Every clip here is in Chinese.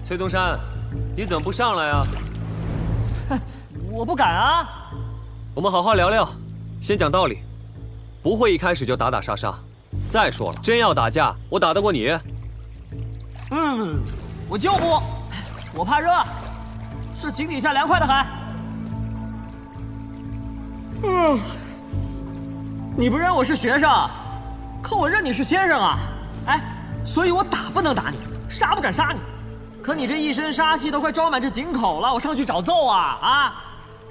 崔东山，你怎么不上来啊？哼，我不敢啊。我们好好聊聊，先讲道理，不会一开始就打打杀杀。再说了，真要打架，我打得过你？我就不，我怕热，是井底下凉快的很。你不认我是学生，可我认你是先生啊！哎，所以我打不能打你，杀不敢杀你。可你这一身杀气都快装满这井口了，我上去找揍啊！啊，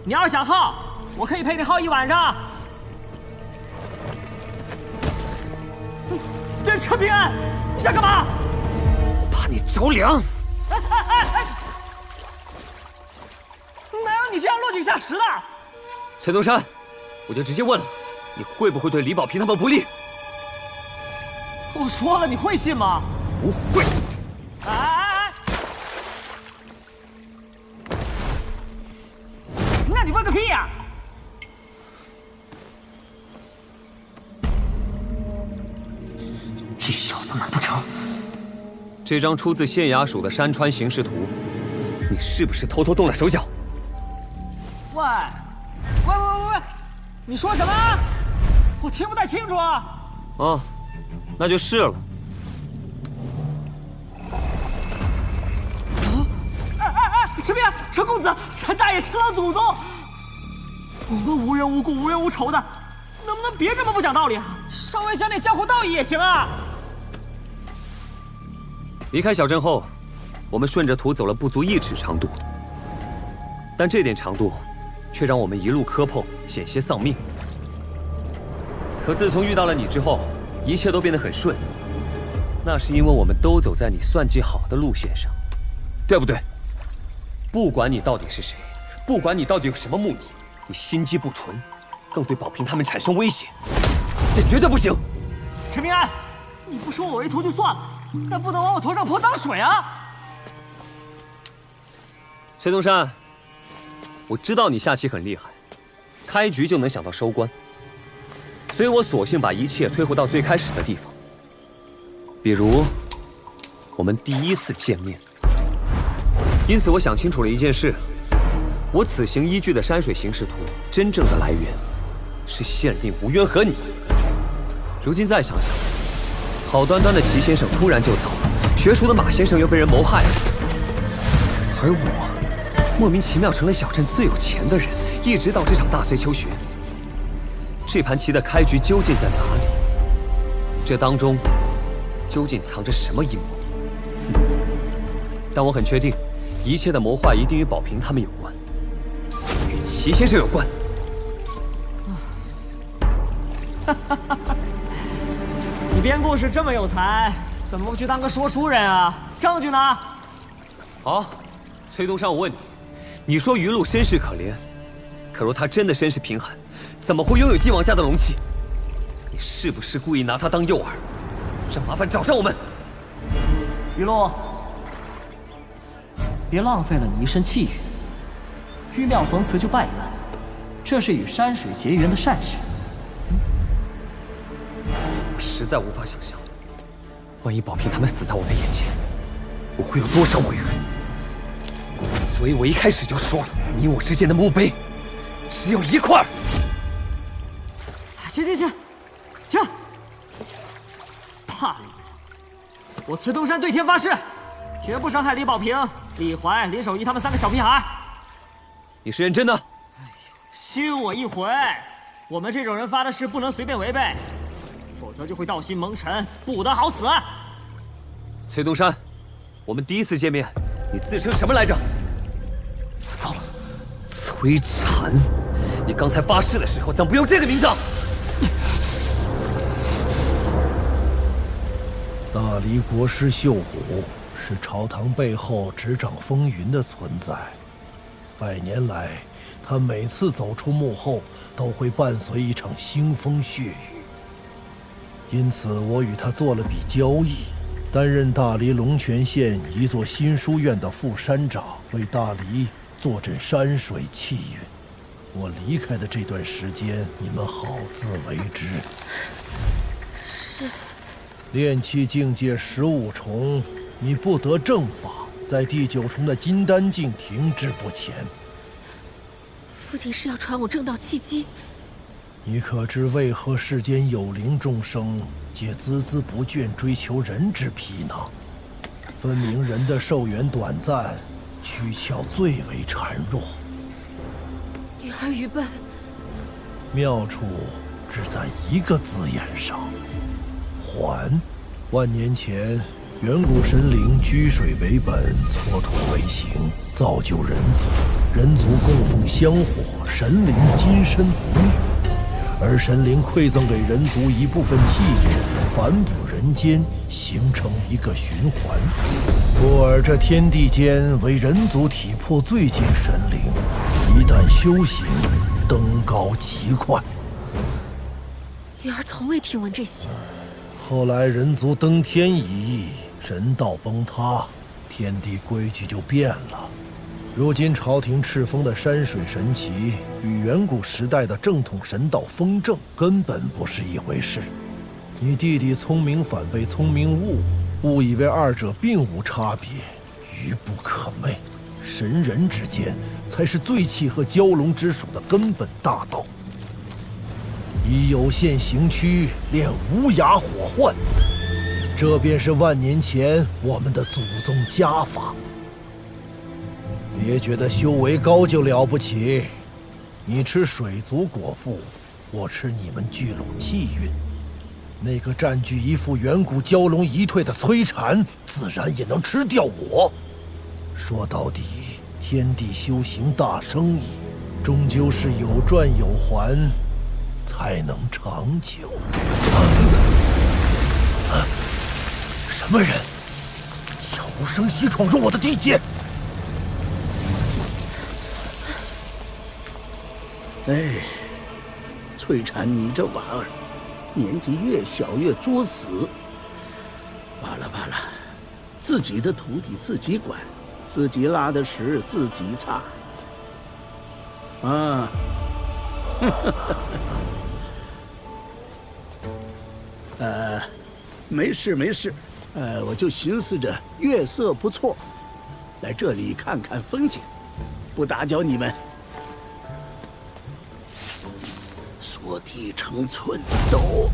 你要是想耗，我可以陪你耗一晚上。这陈平安，你想干嘛？我怕你着凉。哪有你这样落井下石的？崔东山，我就直接问了，你会不会对李保平他们不利？我说了，你会信吗？不会。哎！那你问个屁呀！这小子难不成？这张出自县衙署的山川形势图，你是不是偷偷动了手脚？喂，你说什么？我听不太清楚啊。啊，那就是了。陈平，陈公子，陈大爷，陈老祖宗，我们无缘无故、无冤无仇的，能不能别这么不讲道理啊？稍微讲点江湖道义也行啊。离开小镇后，我们顺着图走了不足1尺长度，但这点长度却让我们一路磕碰，险些丧命。可自从遇到了你之后，一切都变得很顺。那是因为我们都走在你算计好的路线上，对不对？不管你到底是谁，不管你到底有什么目的，你心机不纯，更对保平他们产生威胁，这绝对不行。陈平安，你不收我为徒就算了，但不能往我头上泼脏水啊！崔东山，我知道你下棋很厉害，开局就能想到收官，所以我索性把一切推回到最开始的地方，比如我们第一次见面。因此，我想清楚了一件事：我此行依据的山水形势图，真正的来源是县令吴渊和你。如今再想想，好端端的齐先生突然就走了，学熟的马先生又被人谋害了，而我莫名其妙成了小镇最有钱的人，一直到这场大隋求学。这盘棋的开局究竟在哪里？这当中究竟藏着什么阴谋？但我很确定，一切的谋划一定与保平他们有关，与齐先生有关。你编故事这么有才，怎么不去当个说书人啊？证据呢？好，崔东山，我问你，你说余禄身世可怜，可若他真的身世贫寒，怎么会拥有帝王家的龙气？你是不是故意拿他当诱饵，让麻烦找上我们？余禄，别浪费了你一身气运。玉庙逢祠就拜拜，这是与山水结缘的善事。我实在无法想象，万一保平他们死在我的眼前，我会有多少悔恨。所以我一开始就说了，你我之间的墓碑只有一块。行，停！怕你！我崔东山对天发誓，绝不伤害李保平、李怀、林守义他们3个小屁孩。你是认真的？信我一回，我们这种人发的誓不能随便违背，否则就会道心蒙尘，不得好死。崔东山，我们第一次见面，你自称什么来着？糟了，崔禅，你刚才发誓的时候怎么不用这个名字？大黎国师秀虎是朝堂背后执掌风云的存在，百年来，他每次走出幕后，都会伴随一场腥风血雨。因此，我与他做了笔交易，担任大黎龙泉县一座新书院的副山长，为大黎坐镇山水气运。我离开的这段时间，你们好自为之。是。炼气境界15重，你不得正法，在第9重的金丹境停滞不前。父亲是要传我正道契机。你可知为何世间有灵众生皆孜孜不倦追求人之皮囊？分明人的寿元短暂，躯壳最为孱弱。女儿愚笨。妙处只在一个字眼上：还。万年前，远古神灵居水为本，搓土为形，造就人族。人族供奉香火，神灵金身不灭。而神灵馈赠给人族一部分气运，反哺人间，形成一个循环。故而这天地间为人族体魄最近神灵，一旦修行，登高极快。女儿从未听闻这些。后来人族登天一役，神道崩塌，天地规矩就变了。如今朝廷敕封的山水神奇，与远古时代的正统神道风正根本不是一回事。你弟弟聪明反被聪明误以为二者并无差别，愚不可寐。神人之间才是最契合蛟龙之属的根本大道。以有限形躯练无涯火幻，这便是万年前我们的祖宗家法。别觉得修为高就了不起，你吃水族果腹，我吃你们聚拢气运。那个占据一副远古蛟龙遗退的摧残，自然也能吃掉我。说到底，天地修行大生意，终究是有赚有还，才能长久。什么人悄无声息闯入我的地界？哎，翠蝉，你这娃儿，年纪越小越作死。罢了罢了，自己的徒弟自己管，自己拉的屎自己擦。啊，没事没事，我就寻思着月色不错，来这里看看风景，不打搅你们。缩地成寸，走。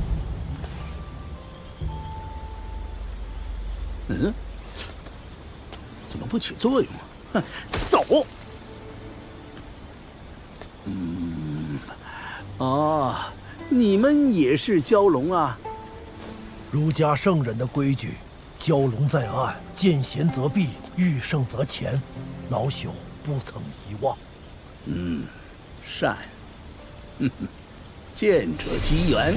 嗯，怎么不起作用啊？哼，走。哦，你们也是蛟龙啊？儒家圣人的规矩，蛟龙在岸，见贤则避，遇胜则前，老朽不曾遗忘。善。见者机缘。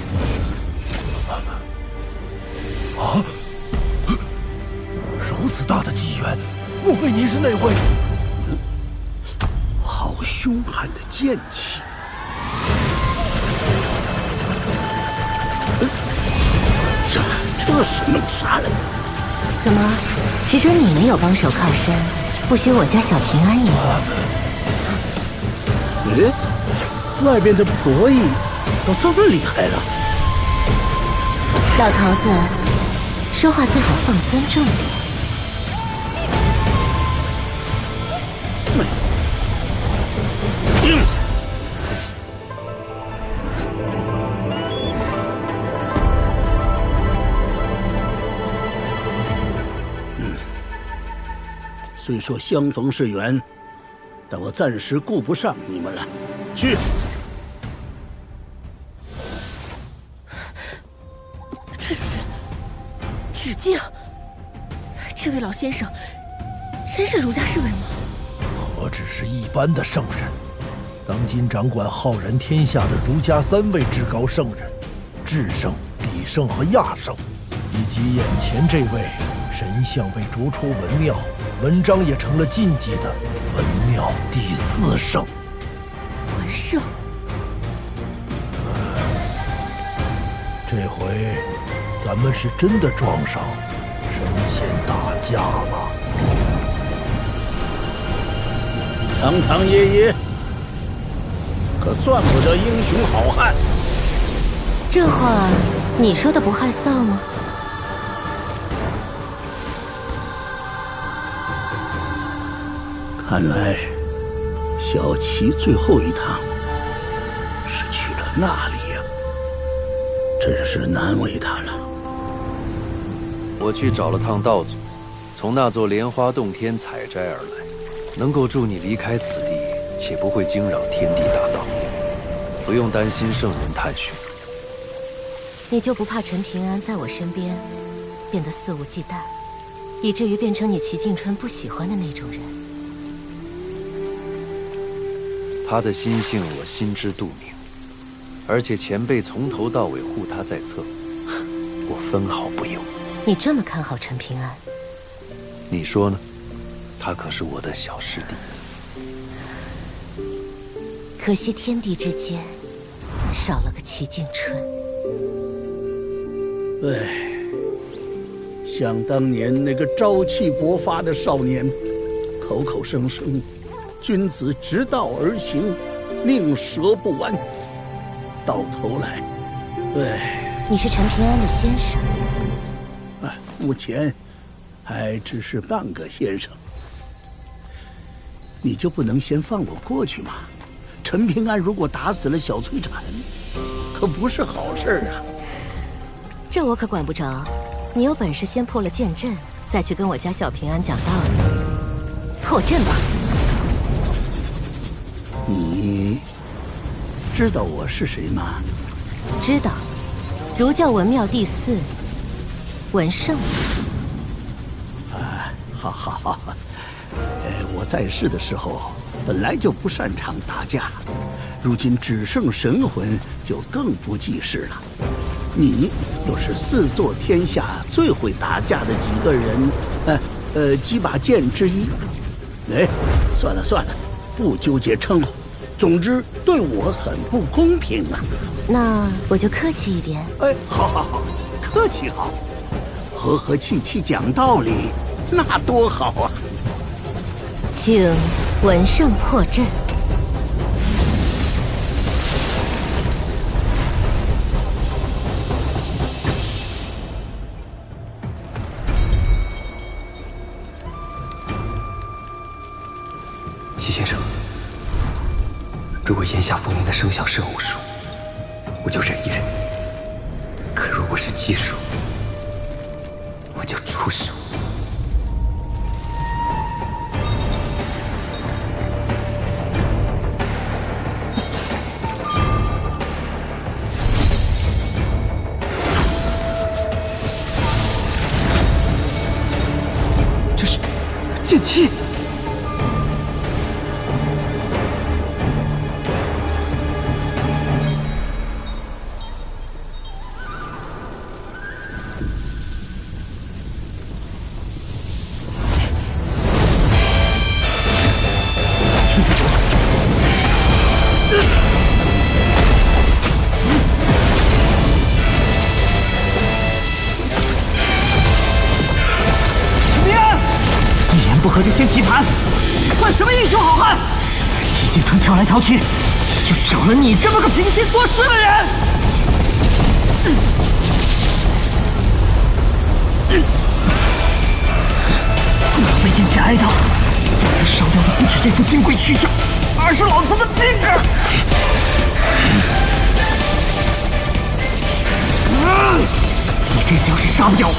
如此大的机缘，莫非您是那位？好凶悍的剑气！这是弄啥来？怎么，只准你们有帮手靠山，不许我家小平安有？外边的博弈都这么厉害了。老头子，说话最好放尊重点。虽说相逢是缘，但我暂时顾不上你们了。去。这是纸镜。这位老先生，真是儒家圣人吗？何止是一般的圣人，当今掌管浩然天下的儒家3位至高圣人，智圣、理圣和亚圣，以及眼前这位神像被逐出文庙，文章也成了禁忌的文庙第4圣。文圣。这回咱们是真的撞上神仙打架了。苍苍野野，可算不得英雄好汉。这话你说的不害臊吗？看来小琪最后一趟是去了那里呀，真是难为他了。我去找了趟道祖，从那座莲花洞天采摘而来，能够助你离开此地，且不会惊扰天地大道，不用担心圣人探寻。你就不怕陈平安在我身边变得肆无忌惮，以至于变成你齐静春不喜欢的那种人？他的心性我心知肚明，而且前辈从头到尾护他在侧，我分毫不由。你这么看好陈平安？你说呢？他可是我的小师弟。可惜天地之间少了个齐静春。唉，想当年那个朝气勃发的少年，口口声声君子直道而行，宁折不弯，到头来，唉。你是陈平安的先生？目前还只是半个先生。你就不能先放我过去吗？陈平安如果打死了小崔禅，可不是好事啊。这我可管不着，你有本事先破了剑阵，再去跟我家小平安讲道理。破阵吧！你知道我是谁吗？知道，儒教文庙第4，文圣。好，我在世的时候本来就不擅长打架，如今只剩神魂，就更不济事了。你又是4座天下最会打架的几个人，几把剑之一。哎，算了，不纠结称呼。总之对我很不公平啊。那我就客气一点。哎，好，客气好，和气讲道理，那多好啊！请文圣破阵。齐先生，如果炎夏风云的声响是偶数，我就忍一忍；可如果是奇数，我就出手。这是剑气。不合就先棋盘，算什么英雄好汉？齐静春跳来跳去，就找了你这么个平心做事的人。我被剑气挨到，这烧掉的不止这副金贵躯壳，而是老子的命啊！你这次要是杀不掉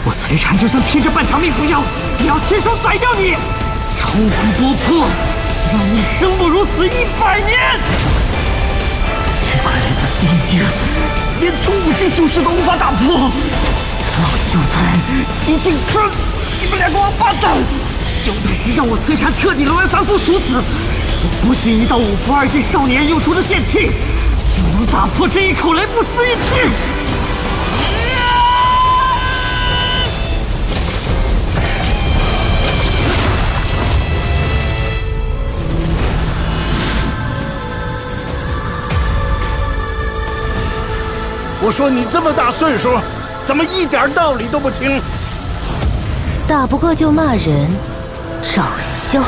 我崔禅就算拼着半条命不要，也要亲手宰掉你，抽骨剥魄，让你生不如死100年！这块来的四印经，连中武境修士都无法打破。老秀才，齐静春，你们2个王八蛋，有本事让我崔禅彻底沦为凡夫俗子！我不信一道5符2进少年用出的剑气，就能打破这一口雷不思议气！我说你这么大岁数，怎么一点道理都不听？打不过就骂人，找笑。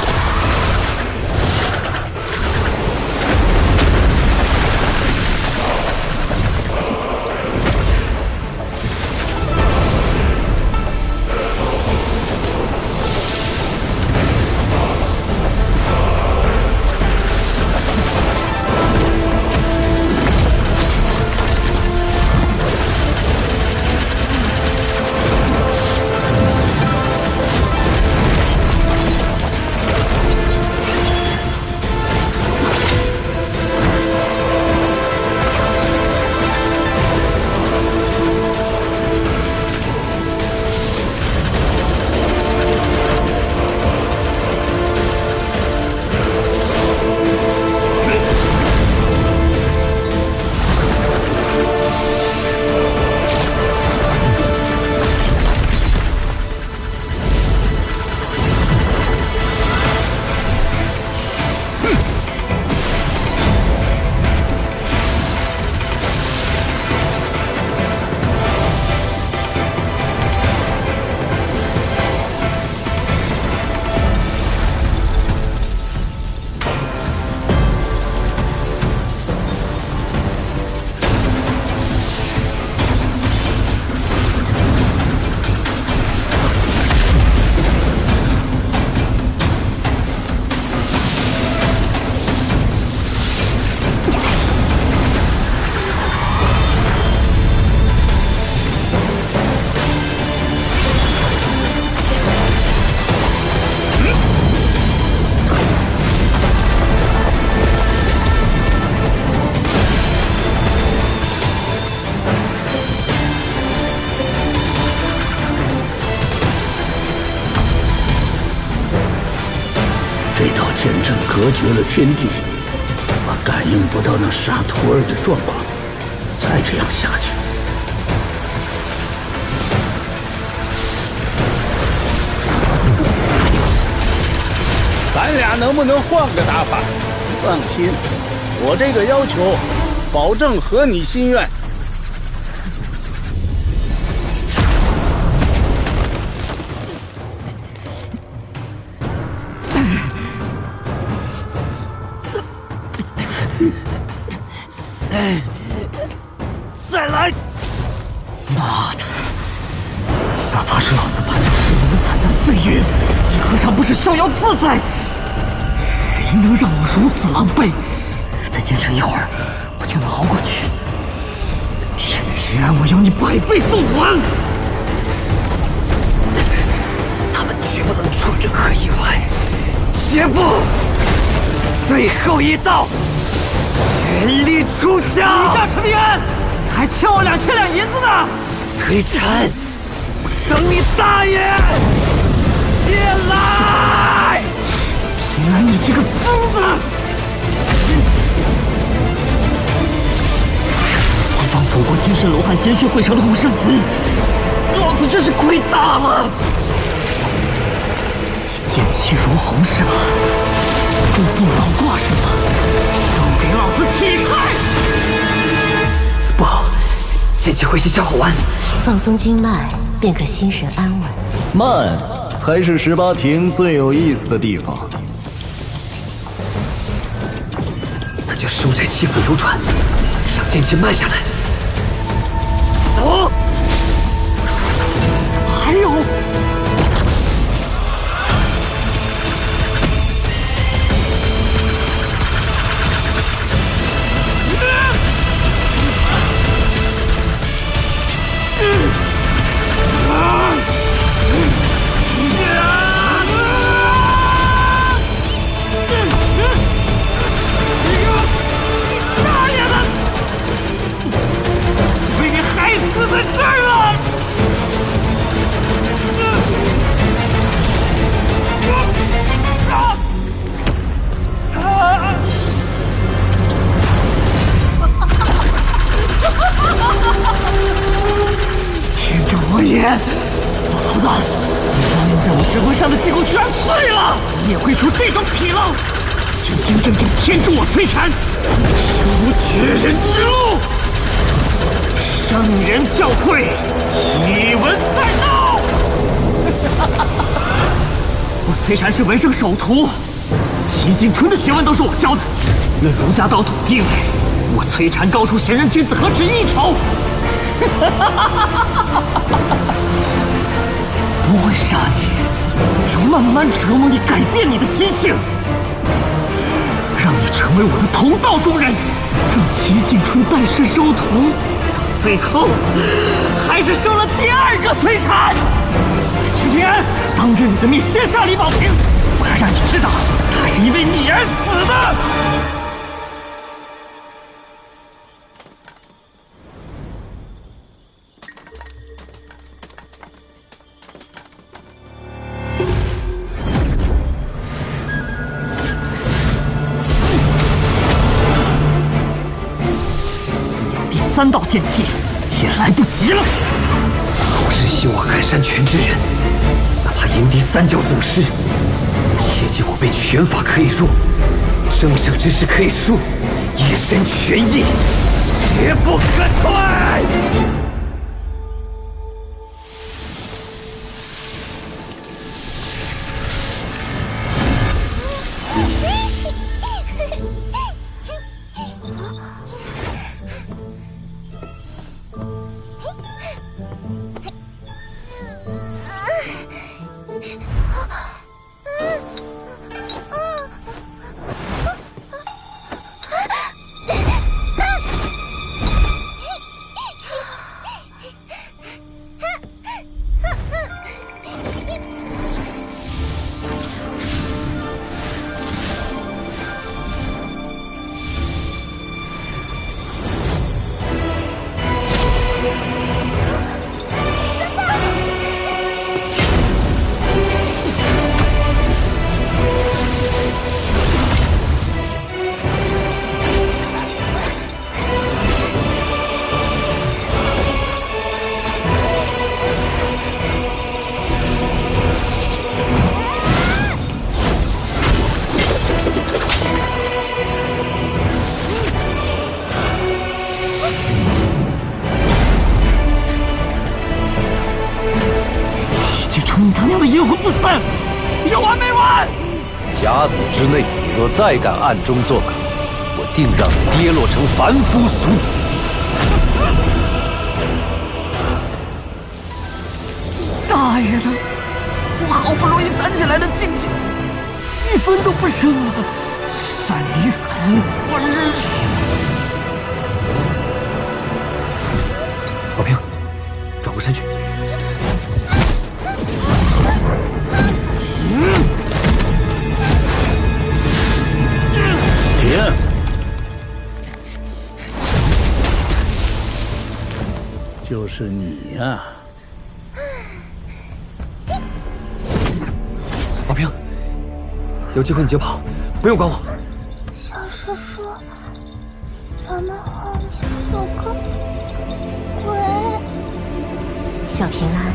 剑阵隔绝了天地，我感应不到那沙徒儿的状况。再这样下去，咱俩能不能换个打法？放心，我这个要求，保证合你心愿。再来！妈的！哪怕是老子攀上10年的惨淡岁月，也何尝不是逍遥自在？谁能让我如此狼狈？再坚持一会儿，我就能熬过去。陈平安，我要你100倍奉还！他们绝不能出任何意外。绝不！最后一刀，全力出鞘！你下陈平安！还欠我2000两银子呢！崔禅，我等你大爷！进来！平安，你这个疯子！西方佛国精神楼汉鲜血会城的护圣云，老子真是亏大了！你剑气如虹是吧？步步老挂是吧？都给老子起开！不好，剑气会袭小火湾。放松经脉，便可心神安稳。慢，才是18庭最有意思的地方。那就收窄气府流转，让剑气慢下来。走！还有。天助我也！老头子，你烙印在我神魂上的气功居然碎了，你也会出这种纰漏？真正天助我摧残，天无绝人之路。圣人教诲，一文在道。我崔禅是文圣首徒，齐景春的学问都是我教的。论儒家道统地位，我崔禅高出贤人君子何止一筹。不会杀你，要慢慢折磨你，改变你的心性，让你成为我的同道中人，让齐景春拜师收徒，到最后还是收了第2个崔禅。陈平安，当着你的面先杀李宝平，我要让你知道，他是因为你而死的。3道剑气也来不及了。我是修海山拳之人，哪怕迎敌3教祖师，切记我辈拳法可以弱，生生之势可以输，一身拳意，绝不可退。你他娘的阴魂不散，有完没完？甲子之内，你若再敢暗中作梗，我定让你跌落成凡夫俗子。大爷的，我好不容易攒起来的劲气，一分都不剩了。算你狠，我认输。宝平，转过身去。停！就是你呀！宝平，有机会你就跑，不用管我。小师叔，咱们后面有个鬼。小平安，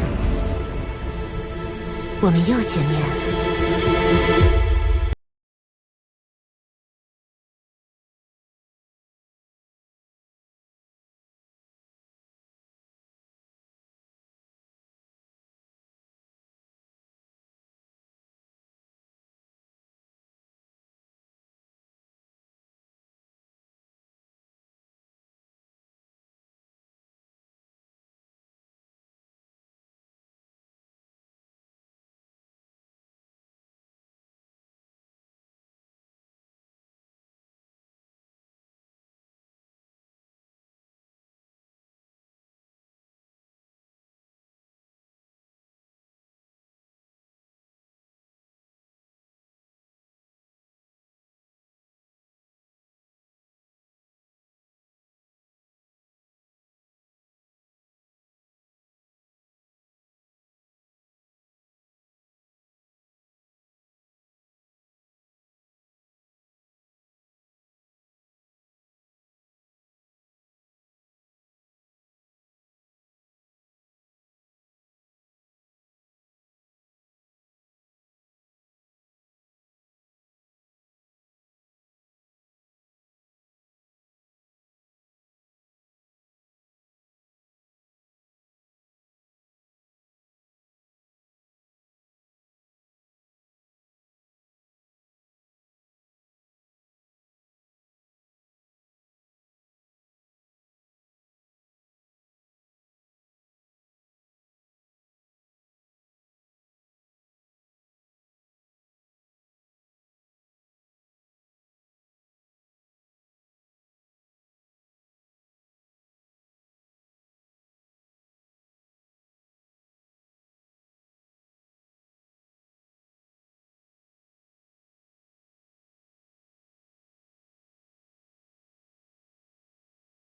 我们又见面了。